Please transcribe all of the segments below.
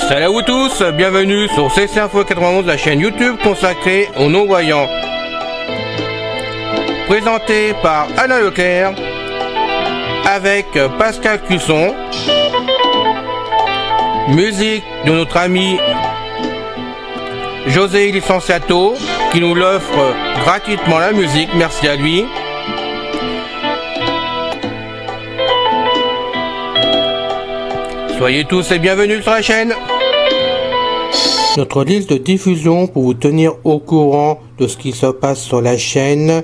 Salut à vous tous, bienvenue sur CC Info 91, la chaîne YouTube consacrée aux non-voyants. Présenté par Alain Leclerc, avec Pascal Cusson. Musique de notre ami José Licenciato, qui nous l'offre gratuitement la musique, merci à lui. Soyez tous et bienvenus sur la chaîne. Notre liste de diffusion pour vous tenir au courant de ce qui se passe sur la chaîne.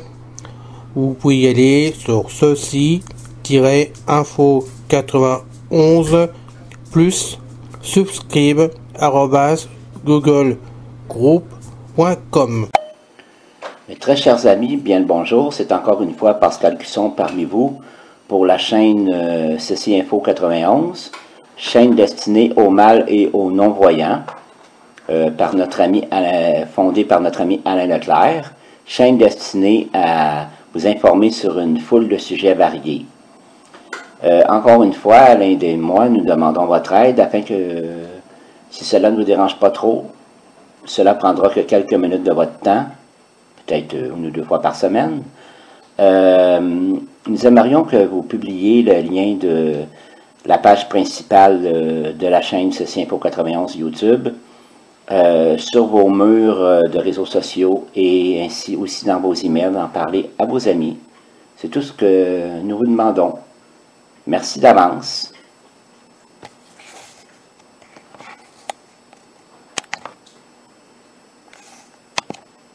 Vous pouvez y aller sur ceci-info91 plus subscribe@googlegroup.com. Mes très chers amis, bien le bonjour. C'est encore une fois Pascal Cusson parmi vous pour la chaîne Ceci Info 91, chaîne destinée aux mâles et aux non-voyants, fondée par notre ami Alain Leclerc, chaîne destinée à vous informer sur une foule de sujets variés. Encore une fois, Alain et moi, nous demandons votre aide afin que, si cela ne vous dérange pas trop, cela prendra que quelques minutes de votre temps, peut-être une ou deux fois par semaine. Nous aimerions que vous publiez le lien de la page principale de la chaîne Ceci Info 91 YouTube sur vos murs de réseaux sociaux et ainsi aussi dans vos emails, d'en parler à vos amis. C'est tout ce que nous vous demandons. Merci d'avance.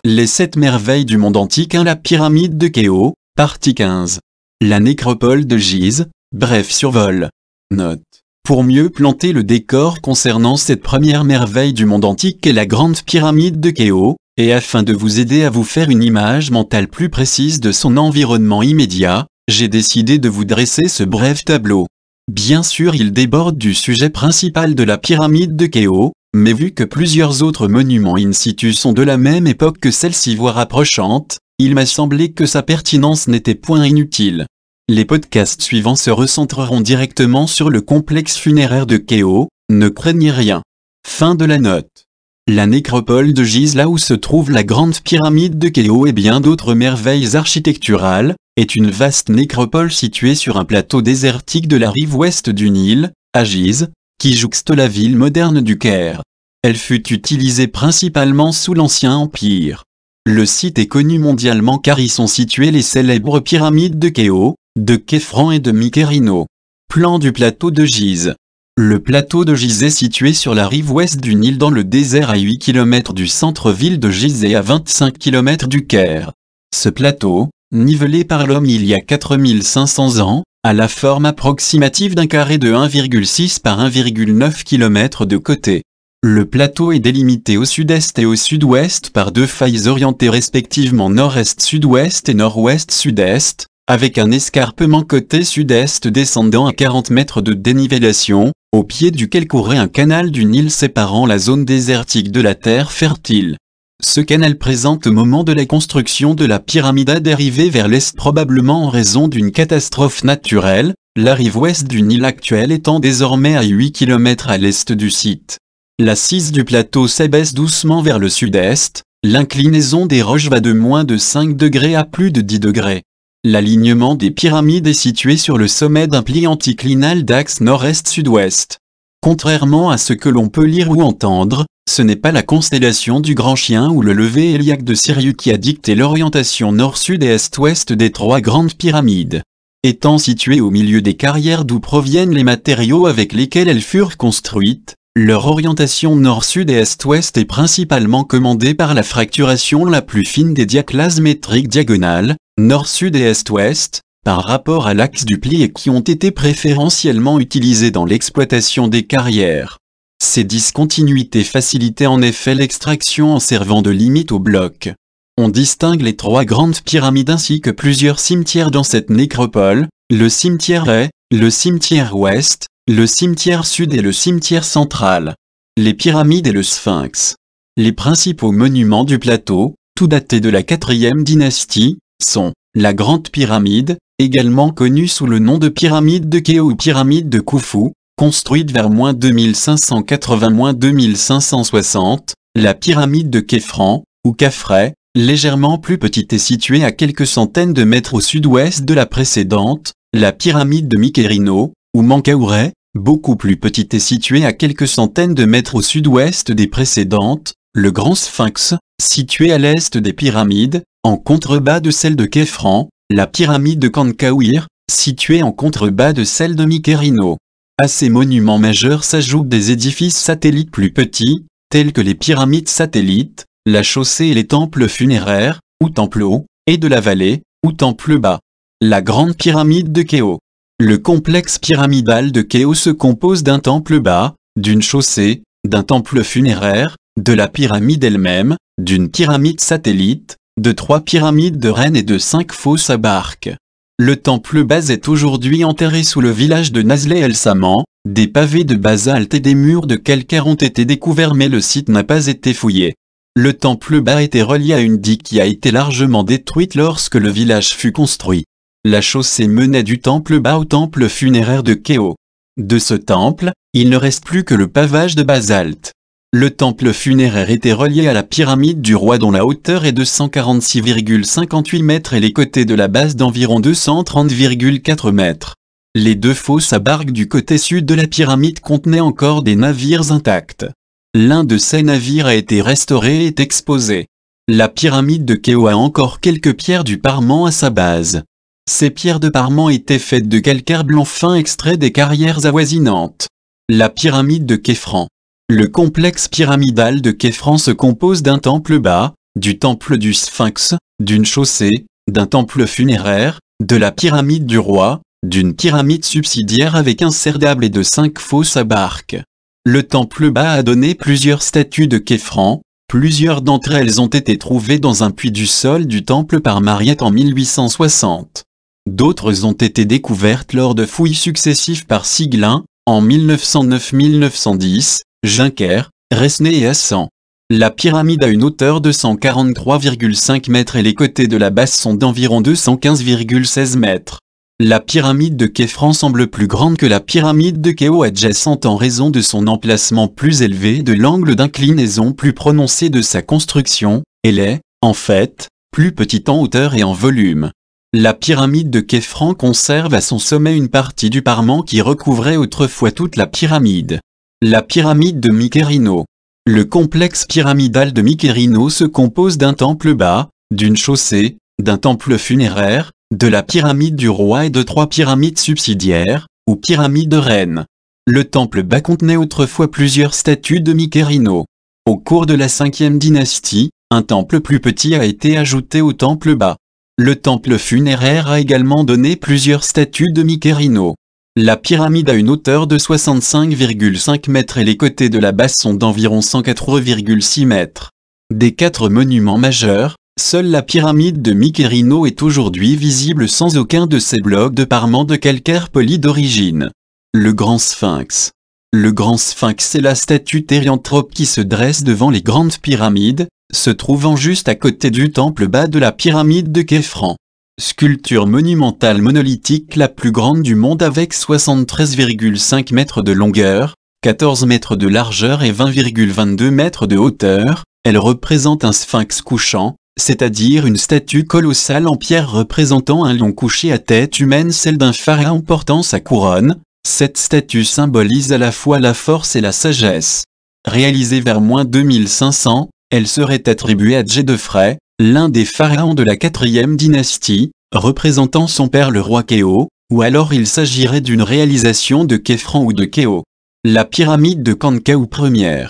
Les 7 merveilles du monde antique, la pyramide de Khéops, partie 15. La nécropole de Gizeh, bref survol. Note. Pour mieux planter le décor concernant cette première merveille du monde antique qu'est la grande pyramide de Khéops, et afin de vous aider à vous faire une image mentale plus précise de son environnement immédiat, j'ai décidé de vous dresser ce bref tableau. Bien sûr, il déborde du sujet principal de la pyramide de Khéops, mais vu que plusieurs autres monuments in situ sont de la même époque que celle-ci voire approchante, il m'a semblé que sa pertinence n'était point inutile. Les podcasts suivants se recentreront directement sur le complexe funéraire de Khéops, ne craignez rien. Fin de la note. La nécropole de Gizeh, là où se trouve la grande pyramide de Khéops et bien d'autres merveilles architecturales, est une vaste nécropole située sur un plateau désertique de la rive ouest du Nil, à Gizeh, qui jouxte la ville moderne du Caire. Elle fut utilisée principalement sous l'Ancien Empire. Le site est connu mondialement car y sont situées les célèbres pyramides de Khéops, de Khéphren et de Mykerino. Plan du plateau de Gizeh. Le plateau de Gizeh est situé sur la rive ouest du Nil dans le désert à 8 km du centre-ville de Gizeh et à 25 km du Caire. Ce plateau, nivelé par l'homme il y a 4500 ans, a la forme approximative d'un carré de 1,6 par 1,9 km de côté. Le plateau est délimité au sud-est et au sud-ouest par deux failles orientées respectivement nord-est-sud-ouest et nord-ouest-sud-est, avec un escarpement côté sud-est descendant à 40 mètres de dénivellation, au pied duquel courait un canal du Nil séparant la zone désertique de la terre fertile. Ce canal présente au moment de la construction de la pyramide a dérivé vers l'est probablement en raison d'une catastrophe naturelle, la rive ouest du Nil actuelle étant désormais à 8 km à l'est du site. L'assise du plateau s'abaisse doucement vers le sud-est, l'inclinaison des roches va de moins de 5 degrés à plus de 10 degrés. L'alignement des pyramides est situé sur le sommet d'un pli anticlinal d'axe nord-est-sud-ouest. Contrairement à ce que l'on peut lire ou entendre, ce n'est pas la constellation du Grand Chien ou le lever héliaque de Sirius qui a dicté l'orientation nord-sud et est-ouest des 3 grandes pyramides. Étant situées au milieu des carrières d'où proviennent les matériaux avec lesquels elles furent construites, leur orientation nord-sud et est-ouest est principalement commandée par la fracturation la plus fine des diaclases métriques diagonales, nord-sud et est-ouest, par rapport à l'axe du pli et qui ont été préférentiellement utilisés dans l'exploitation des carrières. Ces discontinuités facilitaient en effet l'extraction en servant de limite au bloc. On distingue les 3 grandes pyramides ainsi que plusieurs cimetières dans cette nécropole, le cimetière est, le cimetière ouest, le cimetière sud et le cimetière central, les pyramides et le sphinx. Les principaux monuments du plateau, tout datés de la 4e dynastie, sont la Grande Pyramide, également connue sous le nom de pyramide de Khéops ou pyramide de Khufu, construite vers -2580-2560, la pyramide de Khéphren, ou Khafre, légèrement plus petite et située à quelques centaines de mètres au sud-ouest de la précédente, la pyramide de Mikerino, ou Menkaure, beaucoup plus petite et située à quelques centaines de mètres au sud-ouest des précédentes, le Grand Sphinx, situé à l'est des pyramides, en contrebas de celle de Khéphren, la pyramide de Khankawir, située en contrebas de celle de Mikerino. À ces monuments majeurs s'ajoutent des édifices satellites plus petits, tels que les pyramides satellites, la chaussée et les temples funéraires, ou temples hauts, et de la vallée, ou temples bas. La Grande Pyramide de Khéops. Le complexe pyramidal de Khéops se compose d'un temple bas, d'une chaussée, d'un temple funéraire, de la pyramide elle-même, d'une pyramide satellite, de 3 pyramides de reines et de 5 fosses à barques. Le temple bas est aujourd'hui enterré sous le village de Nazlé el-Saman, des pavés de basalte et des murs de calcaire ont été découverts mais le site n'a pas été fouillé. Le temple bas était relié à une digue qui a été largement détruite lorsque le village fut construit. La chaussée menait du temple bas au temple funéraire de Khéops. De ce temple, il ne reste plus que le pavage de basalte. Le temple funéraire était relié à la pyramide du roi dont la hauteur est de 146,58 mètres et les côtés de la base d'environ 230,4 mètres. Les 2 fosses à barques du côté sud de la pyramide contenaient encore des navires intacts. L'un de ces navires a été restauré et est exposé. La pyramide de Khéops a encore quelques pierres du parement à sa base. Ces pierres de parement étaient faites de calcaire blanc fin extrait des carrières avoisinantes. La pyramide de Khéphren. Le complexe pyramidal de Khéphren se compose d'un temple bas, du temple du Sphinx, d'une chaussée, d'un temple funéraire, de la pyramide du roi, d'une pyramide subsidiaire avec un serdable et de 5 fosses à barques. Le temple bas a donné plusieurs statues de Khéphren, plusieurs d'entre elles ont été trouvées dans un puits du sol du temple par Mariette en 1860. D'autres ont été découvertes lors de fouilles successives par Siglin, en 1909-1910, Junker, Resnay et Hassan. La pyramide a une hauteur de 143,5 mètres et les côtés de la base sont d'environ 215,16 mètres. La pyramide de Khéphren semble plus grande que la pyramide de Khéops adjacente en raison de son emplacement plus élevé et de l'angle d'inclinaison plus prononcé de sa construction. Elle est, en fait, plus petite en hauteur et en volume. La pyramide de Khéphren conserve à son sommet une partie du parement qui recouvrait autrefois toute la pyramide. La pyramide de Mikerino. Le complexe pyramidal de Mikerino se compose d'un temple bas, d'une chaussée, d'un temple funéraire, de la pyramide du roi et de 3 pyramides subsidiaires, ou pyramides de reines. Le temple bas contenait autrefois plusieurs statues de Mikerino. Au cours de la 5e dynastie, un temple plus petit a été ajouté au temple bas. Le temple funéraire a également donné plusieurs statues de Mikerino. La pyramide a une hauteur de 65,5 mètres et les côtés de la base sont d'environ 104,6 mètres. Des 4 monuments majeurs, seule la pyramide de Mikerino est aujourd'hui visible sans aucun de ses blocs de parement de calcaire poli d'origine. Le Grand Sphinx. Le Grand Sphinx est la statue thérianthrope qui se dresse devant les grandes pyramides, se trouvant juste à côté du temple bas de la pyramide de Khéphren. Sculpture monumentale monolithique la plus grande du monde avec 73,5 mètres de longueur, 14 mètres de largeur et 20,22 mètres de hauteur, elle représente un sphinx couchant, c'est-à-dire une statue colossale en pierre représentant un lion couché à tête humaine, celle d'un pharaon portant sa couronne. Cette statue symbolise à la fois la force et la sagesse. Réalisée vers -2500, elle serait attribuée à Djedefre, l'un des pharaons de la 4e dynastie, représentant son père le roi Khéops, ou alors il s'agirait d'une réalisation de Khéphren ou de Khéops. La pyramide de Khankawou Ier.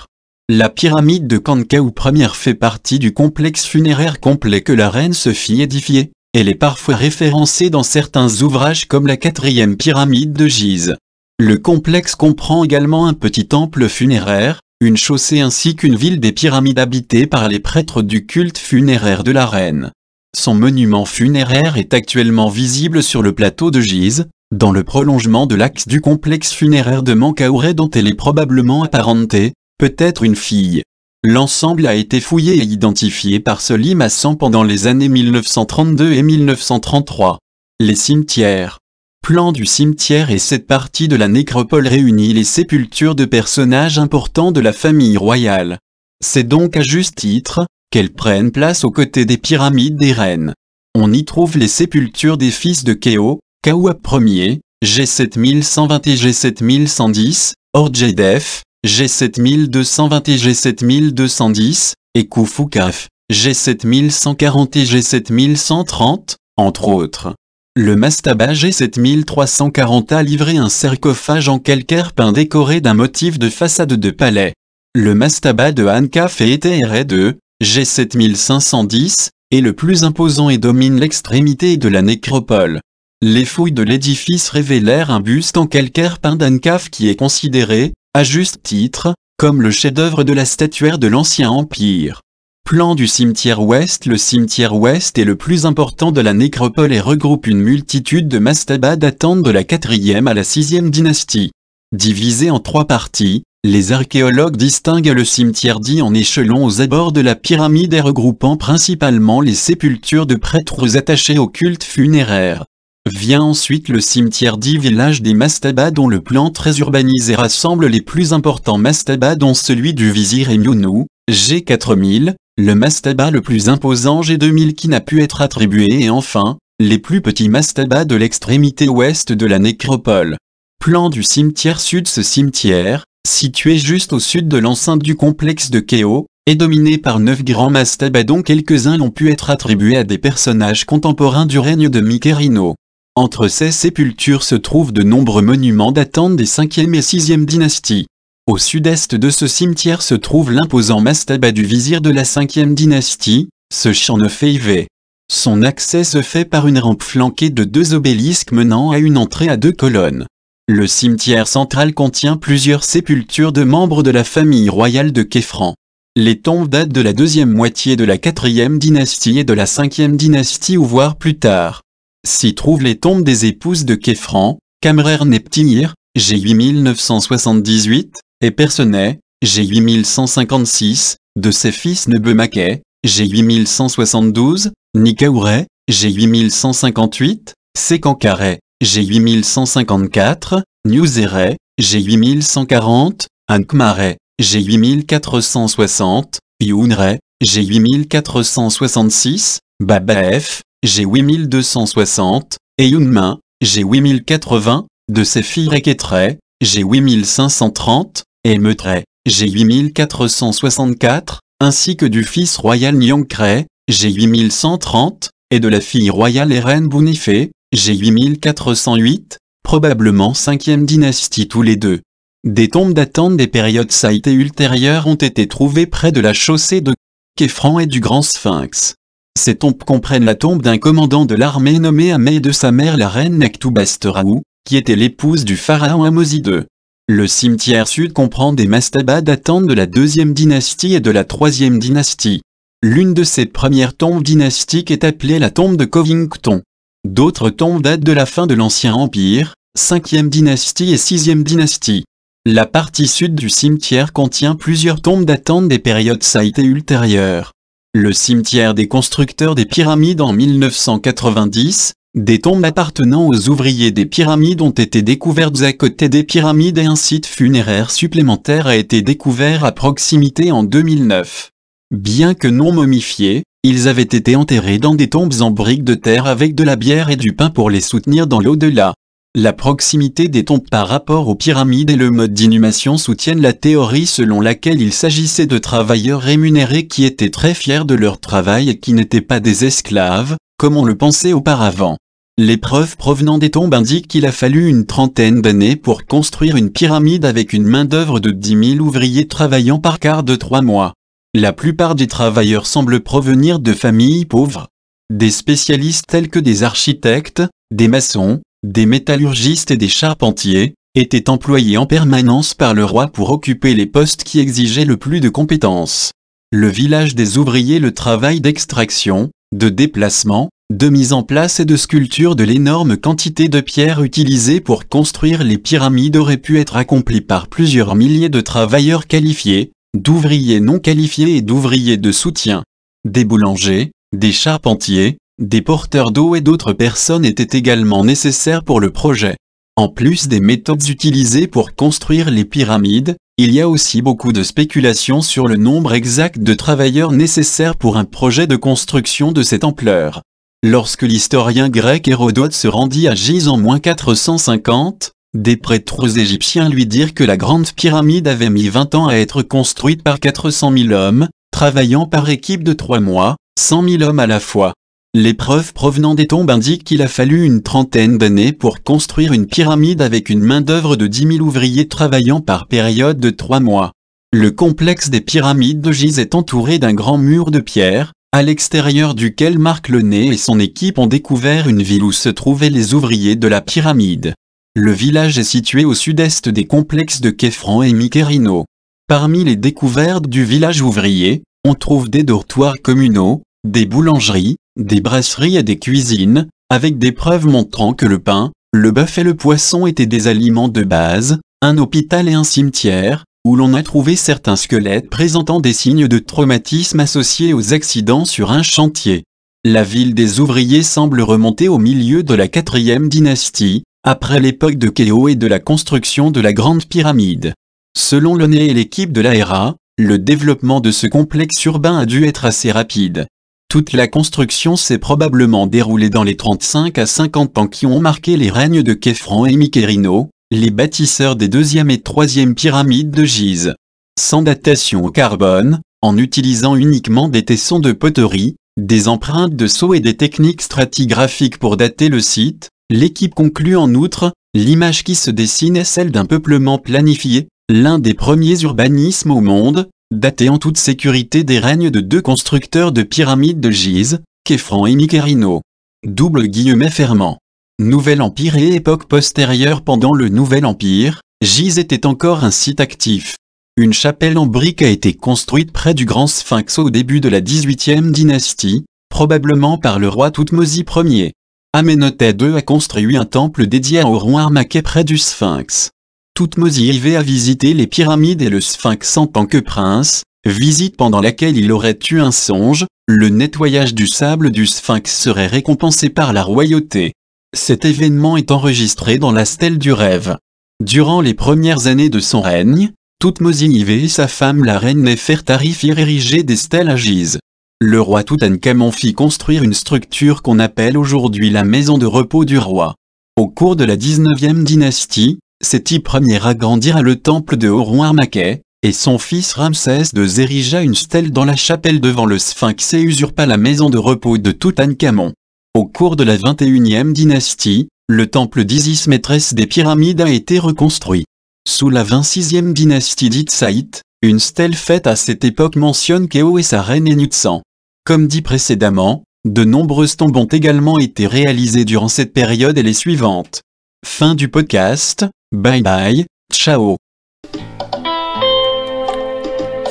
La pyramide de Khankawou Ier fait partie du complexe funéraire complet que la reine se fit édifier. Elle est parfois référencée dans certains ouvrages comme la 4e pyramide de Gizeh. Le complexe comprend également un petit temple funéraire, une chaussée ainsi qu'une ville des pyramides habitée par les prêtres du culte funéraire de la reine. Son monument funéraire est actuellement visible sur le plateau de Gizeh, Dans le prolongement de l'axe du complexe funéraire de Mankaure dont elle est probablement apparentée, peut-être une fille. L'ensemble a été fouillé et identifié par Soly Massan pendant les années 1932 et 1933. Les cimetières. Plan du cimetière et cette partie de la nécropole réunit les sépultures de personnages importants de la famille royale. C'est donc à juste titre qu'elles prennent place aux côtés des pyramides des reines. On y trouve les sépultures des fils de Khéo, Khaouap Ier, G7120 et G7110, Ordjedef, G7220 et G7210, et Koufoukaf, G7140 et G7130, entre autres. Le mastaba G7340 a livré un sarcophage en calcaire peint décoré d'un motif de façade de palais. Le mastaba de Ankaf et TR2, G7510, est le plus imposant et domine l'extrémité de la nécropole. Les fouilles de l'édifice révélèrent un buste en calcaire peint d'Ankaf qui est considéré, à juste titre, comme le chef-d'œuvre de la statuaire de l'Ancien Empire. Plan du cimetière ouest. Le cimetière ouest est le plus important de la nécropole et regroupe une multitude de mastabas datant de la 4e à la 6e dynastie. Divisé en 3 parties, les archéologues distinguent le cimetière dit en échelon aux abords de la pyramide et regroupant principalement les sépultures de prêtres attachés au culte funéraire. Vient ensuite le cimetière dit village des mastabas dont le plan très urbanisé rassemble les plus importants mastabas dont celui du vizir Emionou, G4000, le mastaba le plus imposant G2000 qui n'a pu être attribué et enfin, les plus petits mastabas de l'extrémité ouest de la nécropole. Plan du cimetière sud. Ce cimetière, situé juste au sud de l'enceinte du complexe de Khéo, est dominé par 9 grands mastabas dont quelques-uns ont pu être attribués à des personnages contemporains du règne de Mikerino. Entre ces sépultures se trouvent de nombreux monuments datant des 5e et 6e dynasties. Au sud-est de ce cimetière se trouve l'imposant mastaba du vizir de la 5e dynastie, ce Chanefeive. Son accès se fait par une rampe flanquée de 2 obélisques menant à une entrée à 2 colonnes. Le cimetière central contient plusieurs sépultures de membres de la famille royale de Khéphren. Les tombes datent de la 2e moitié de la 4e dynastie et de la 5e dynastie ou voire plus tard. S'y trouvent les tombes des épouses de Khéphren, Kamrer-Neptir, G8978, et Persenet, G8156, de ses fils Nebemaquet, G8172, Nikaouret, G8158, Sékankaret, G8154, Niuzeret, G8140, Ankmaret, G8460, Younret, G8466, Babaef, G8260, et Younmin, G8080, de ses filles Reketret, G8530, et Meutret, G8464, ainsi que du fils royal Nyankret, G8130, et de la fille royale Eren Bounifé, G8408, probablement 5e dynastie tous les deux. Des tombes datant des périodes Saïté ultérieures ont été trouvées près de la chaussée de Khéphren et du Grand Sphinx. Ces tombes comprennent la tombe d'un commandant de l'armée nommé Ahmed de sa mère la reine Nektoubasteraou, qui était l'épouse du pharaon Ahmosi II. Le cimetière sud comprend des mastabas datant de la 2e dynastie et de la 3e dynastie. L'une de ces premières tombes dynastiques est appelée la tombe de Covington. D'autres tombes datent de la fin de l'Ancien Empire, 5e dynastie et 6e dynastie. La partie sud du cimetière contient plusieurs tombes datant des périodes Saïté ultérieures. Le cimetière des constructeurs des pyramides en 1990, des tombes appartenant aux ouvriers des pyramides ont été découvertes à côté des pyramides et un site funéraire supplémentaire a été découvert à proximité en 2009. Bien que non momifiés, ils avaient été enterrés dans des tombes en briques de terre avec de la bière et du pain pour les soutenir dans l'au-delà. La proximité des tombes par rapport aux pyramides et le mode d'inhumation soutiennent la théorie selon laquelle il s'agissait de travailleurs rémunérés qui étaient très fiers de leur travail et qui n'étaient pas des esclaves, comme on le pensait auparavant. Les preuves provenant des tombes indiquent qu'il a fallu une trentaine d'années pour construire une pyramide avec une main-d'œuvre de 10 000 ouvriers travaillant par quart de 3 mois. La plupart des travailleurs semblent provenir de familles pauvres. Des spécialistes tels que des architectes, des maçons, des métallurgistes et des charpentiers, étaient employés en permanence par le roi pour occuper les postes qui exigeaient le plus de compétences. Le village des ouvriers, le travail d'extraction, de déplacement, de mise en place et de sculpture de l'énorme quantité de pierres utilisées pour construire les pyramides aurait pu être accomplie par plusieurs milliers de travailleurs qualifiés, d'ouvriers non qualifiés et d'ouvriers de soutien. Des boulangers, des charpentiers, des porteurs d'eau et d'autres personnes étaient également nécessaires pour le projet. En plus des méthodes utilisées pour construire les pyramides, il y a aussi beaucoup de spéculations sur le nombre exact de travailleurs nécessaires pour un projet de construction de cette ampleur. Lorsque l'historien grec Hérodote se rendit à Gizeh en -450, des prêtres égyptiens lui dirent que la grande pyramide avait mis 20 ans à être construite par 400 000 hommes, travaillant par équipe de 3 mois, 100 000 hommes à la fois. Les preuves provenant des tombes indiquent qu'il a fallu une trentaine d'années pour construire une pyramide avec une main-d'œuvre de 10 000 ouvriers travaillant par période de 3 mois. Le complexe des pyramides de Gizeh est entouré d'un grand mur de pierre, à l'extérieur duquel Marc Le Nez et son équipe ont découvert une ville où se trouvaient les ouvriers de la pyramide. Le village est situé au sud-est des complexes de Khéphren et Mykérino. Parmi les découvertes du village ouvrier, on trouve des dortoirs communaux, des boulangeries, des brasseries et des cuisines, avec des preuves montrant que le pain, le bœuf et le poisson étaient des aliments de base, un hôpital et un cimetière, où l'on a trouvé certains squelettes présentant des signes de traumatisme associés aux accidents sur un chantier. La ville des ouvriers semble remonter au milieu de la 4e dynastie, après l'époque de Khéops et de la construction de la Grande Pyramide. Selon Le Nez et l'équipe de l'AERA, le développement de ce complexe urbain a dû être assez rapide. Toute la construction s'est probablement déroulée dans les 35 à 50 ans qui ont marqué les règnes de Khéphren et Mykérino, les bâtisseurs des 2e et 3e pyramides de Gizeh. Sans datation au carbone, en utilisant uniquement des tessons de poterie, des empreintes de sceaux et des techniques stratigraphiques pour dater le site, l'équipe conclut en outre, l'image qui se dessine est celle d'un peuplement planifié, l'un des premiers urbanismes au monde, daté en toute sécurité des règnes de 2 constructeurs de pyramides de Gizeh, Khéphren et Mykérino. Double guillemets fermant. Nouvel Empire et époque postérieure. Pendant le Nouvel Empire, Gizeh était encore un site actif. Une chapelle en briques a été construite près du Grand Sphinx au début de la 18e dynastie, probablement par le roi Thoutmôsis Ier. Amenhotep II a construit un temple dédié au roi Harmakhès près du Sphinx. Thoutmôsis IV a visité les pyramides et le Sphinx en tant que prince, visite pendant laquelle il aurait eu un songe, le nettoyage du sable du Sphinx serait récompensé par la royauté. Cet événement est enregistré dans la stèle du rêve. Durant les premières années de son règne, Thoutmôsis IV et sa femme la reine Néfertari firent ériger des stèles à Gizeh. Le roi Toutankhamon fit construire une structure qu'on appelle aujourd'hui la maison de repos du roi. Au cours de la 19e dynastie, Séti Ier agrandira le temple de Horus Harmakhès, et son fils Ramsès II érigea une stèle dans la chapelle devant le Sphinx et usurpa la maison de repos de Toutankhamon. Au cours de la 21e dynastie, le temple d'Isis maîtresse des pyramides a été reconstruit. Sous la 26e dynastie dite Saïte, une stèle faite à cette époque mentionne Khéops et sa reine Enutsan. Comme dit précédemment, de nombreuses tombes ont également été réalisées durant cette période et les suivantes. Fin du podcast, bye bye, ciao.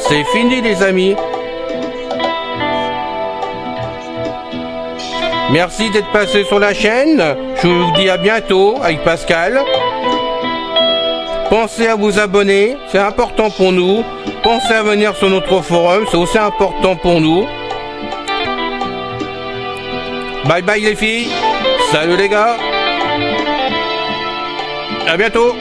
C'est fini les amis. Merci d'être passé sur la chaîne. Je vous dis à bientôt avec Pascal. Pensez à vous abonner, c'est important pour nous. Pensez à venir sur notre forum, c'est aussi important pour nous. Bye bye les filles. Salut les gars. À bientôt.